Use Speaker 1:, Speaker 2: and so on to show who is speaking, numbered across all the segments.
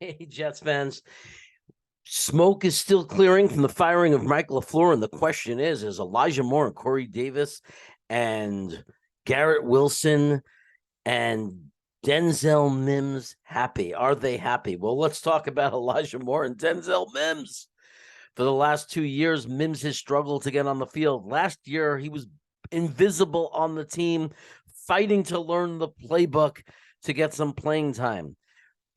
Speaker 1: Hey, Jets fans. Smoke is still clearing from the firing of Mike LaFleur, and the question is Elijah Moore and Corey Davis and Garrett Wilson and Denzel Mims happy? Are they happy? Well, let's talk about Elijah Moore and Denzel Mims. For the last 2 years, Mims has struggled to get on the field. Last year, he was invisible on the team, fighting to learn the playbook to get some playing time.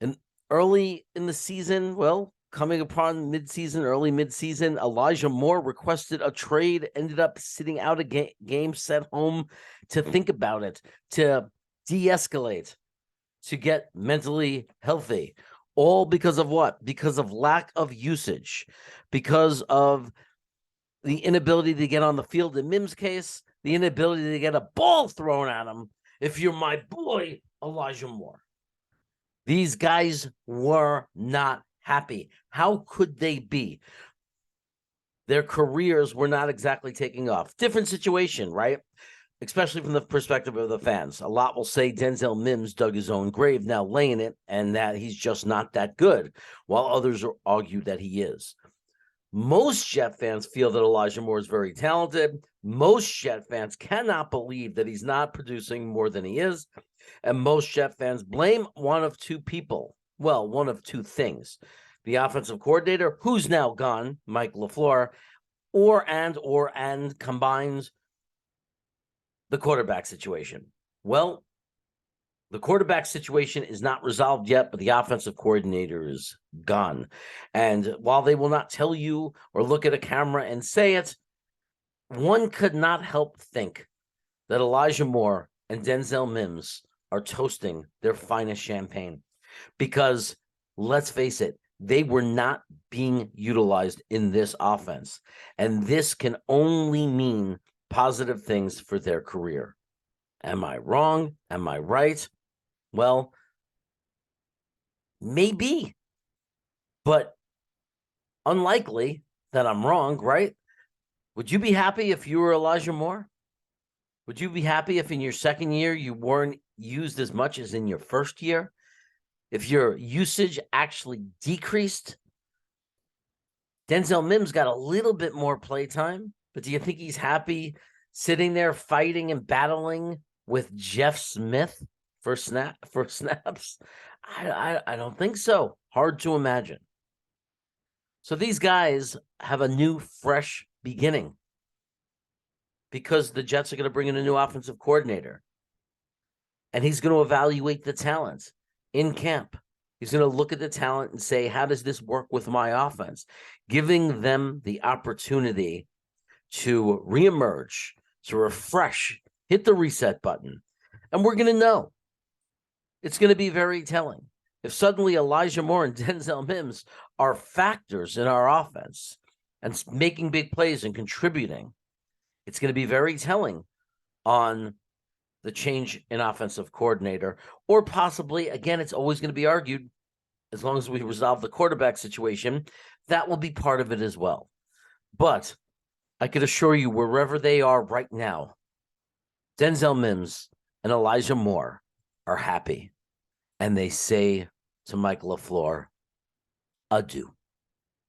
Speaker 1: And early in the season, well, coming upon early midseason, Elijah Moore requested a trade, ended up sitting out a game, sent home to think about it, to de-escalate, to get mentally healthy. All because of what? Because of lack of usage, because of the inability to get on the field. In Mims' case, the inability to get a ball thrown at him. If you're my boy, Elijah Moore. These guys were not happy. How could they be? Their careers were not exactly taking off. Different situation, right? Especially from the perspective of the fans. A lot will say Denzel Mims dug his own grave, now laying it, and that he's just not that good, while others argue that he is. Most Jet fans feel that Elijah Moore is very talented. Most Jet fans cannot believe that he's not producing more than he is. And most Jet fans blame one of two people. Well, one of two things. The offensive coordinator, who's now gone, Mike LaFleur, and combines the quarterback situation. Well, the quarterback situation is not resolved yet, but the offensive coordinator is gone. And while they will not tell you or look at a camera and say it, one could not help think that Elijah Moore and Denzel Mims are toasting their finest champagne. Because let's face it, they were not being utilized in this offense. And this can only mean positive things for their career. Am I wrong? Am I right? Well, maybe, but unlikely that I'm wrong, right? Would you be happy if you were Elijah Moore? Would you be happy if in your second year you weren't used as much as in your first year? If your usage actually decreased? Denzel Mims got a little bit more playtime, but do you think he's happy sitting there fighting and battling with Jeff Smith for snaps? I don't think so. Hard to imagine. So these guys have a new, fresh beginning because the Jets are going to bring in a new offensive coordinator. And he's going to evaluate the talent in camp. He's going to look at the talent and say, how does this work with my offense? Giving them the opportunity to reemerge, to refresh, hit the reset button. And we're going to know. It's going to be very telling. If suddenly Elijah Moore and Denzel Mims are factors in our offense and making big plays and contributing, it's going to be very telling on the change in offensive coordinator, or possibly, again, it's always going to be argued, as long as we resolve the quarterback situation, that will be part of it as well. But I could assure you, wherever they are right now, Denzel Mims and Elijah Moore are happy. And they say to Mike LaFleur, adieu.